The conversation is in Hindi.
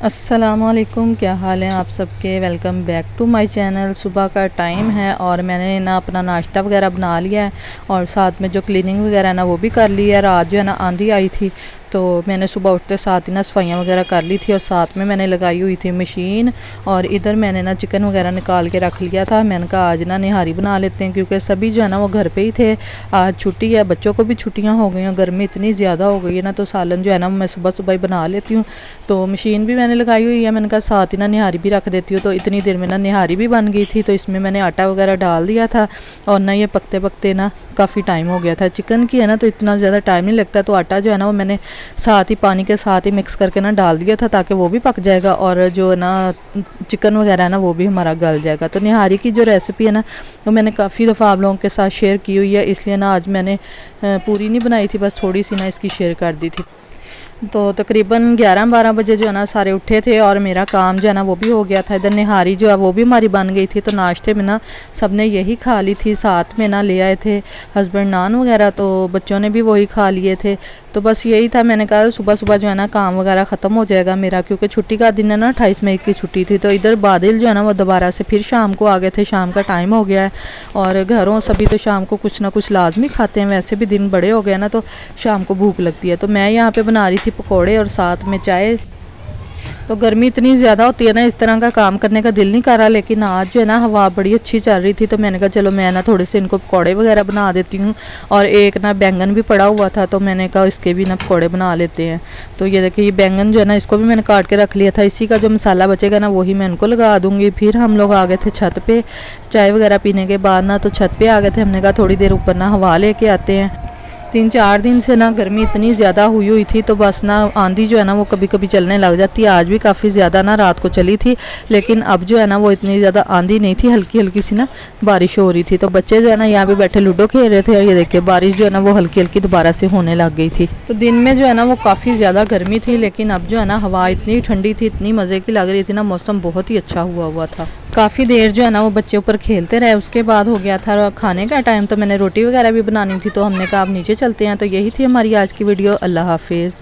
अस्सलामुअलैकुम, क्या हाल है आप सबके। Welcome back to my channel. सुबह का टाइम है और मैंने ना अपना नाश्ता वगैरह बना लिया है और साथ में जो क्लीनिंग वगैरह ना वो भी कर ली है। रात जो है ना आंधी आई थी तो मैंने सुबह उठते साथ ही ना सफाइयाँ वगैरह कर ली थी और साथ में मैंने लगाई हुई थी मशीन। और इधर मैंने ना चिकन वगैरह निकाल के रख लिया था। मैंने कहा आज ना निहारी बना लेते हैं क्योंकि सभी जो है ना वो घर पे ही थे। आज छुट्टी है, बच्चों को भी छुट्टियां हो गई हैं, गर्मी इतनी ज़्यादा हो गई है ना, तो सालन जो है ना मैं सुबह सुबह ही बना लेती हूँ। तो मशीन भी मैंने लगाई हुई है, मैंने कहा साथ ही ना निहारी भी रख देती हूँ। तो इतनी देर में ना निहारी भी बन गई थी। तो इसमें मैंने आटा वगैरह डाल दिया था और ना ये पकते पकते ना काफ़ी टाइम हो गया था। चिकन की है ना तो इतना ज़्यादा टाइम नहीं लगता। तो आटा जो है ना वो मैंने साथ ही पानी के साथ ही मिक्स करके ना डाल दिया था ताकि वो भी पक जाएगा और जो ना चिकन वगैरह है ना वो भी हमारा गल जाएगा। तो निहारी की जो रेसिपी है ना वो मैंने काफ़ी दफ़ा आप लोगों के साथ शेयर की हुई है, इसलिए ना आज मैंने पूरी नहीं बनाई थी, बस थोड़ी सी ना इसकी शेयर कर दी थी। तो तकरीबन 11-12 बजे जो है ना सारे उठे थे और मेरा काम जो है ना वो भी हो गया था। इधर निहारी जो है वो भी हमारी बन गई थी। तो नाश्ते में ना सबने यही खा ली थी। साथ में ना ले आए थे हस्बैंड नान वगैरह, तो बच्चों ने भी वही खा लिए थे। तो बस यही था, मैंने कहा सुबह सुबह जो है ना काम वगैरह ख़त्म हो जाएगा मेरा, क्योंकि छुट्टी का दिन है ना, 28 मई की छुट्टी थी। तो इधर बादल जो है ना वो दोबारा से फिर शाम को आ गए थे। शाम का टाइम हो गया है और घरों सभी तो शाम को कुछ ना कुछ लाजमी खाते हैं। वैसे भी दिन बड़े हो गए ना तो शाम को भूख लगती है। तो मैं यहाँ पे बना रही थी पकौड़े और साथ में चाय। तो गर्मी इतनी ज़्यादा होती है ना, इस तरह का काम करने का दिल नहीं कर रहा, लेकिन आज जो है ना हवा बड़ी अच्छी चल रही थी। तो मैंने कहा चलो मैं ना थोड़े से इनको पकौड़े वगैरह बना देती हूँ। और एक ना बैंगन भी पड़ा हुआ था तो मैंने कहा इसके भी ना पकौड़े बना लेते हैं। तो ये देखिए, ये बैंगन जो है ना इसको भी मैंने काट के रख लिया था। इसी का जो मसाला बचेगा ना वही मैं इनको लगा दूँगी। फिर हम लोग आ गए थे छत पे चाय वगैरह पीने के बाद ना, तो छत पे आ गए थे। हमने कहा थोड़ी देर ऊपर ना हवा लेके आते हैं। 3-4 दिन से ना गर्मी इतनी ज़्यादा हुई थी तो बस ना आंधी जो है ना वो कभी कभी चलने लग जाती है। आज भी काफ़ी ज़्यादा ना रात को चली थी, लेकिन अब जो है ना वो इतनी ज़्यादा आंधी नहीं थी, हल्की हल्की सी ना बारिश हो रही थी। तो बच्चे जो है ना यहाँ पे बैठे लूडो खेल रहे थे और ये देखिए बारिश जो है ना वो हल्की हल्की दोबारा से होने लग गई थी। तो दिन में जो है ना वो काफ़ी ज़्यादा गर्मी थी, लेकिन अब जो है ना हवा इतनी ठंडी थी, इतनी मज़े की लग रही थी ना, मौसम बहुत ही अच्छा हुआ था। काफ़ी देर जो है ना वो बच्चे ऊपर खेलते रहे। उसके बाद हो गया था खाने का टाइम, तो मैंने रोटी वगैरह भी बनानी थी। तो हमने कहा अब नीचे चलते हैं। तो यही थी हमारी आज की वीडियो। अल्लाह हाफिज़।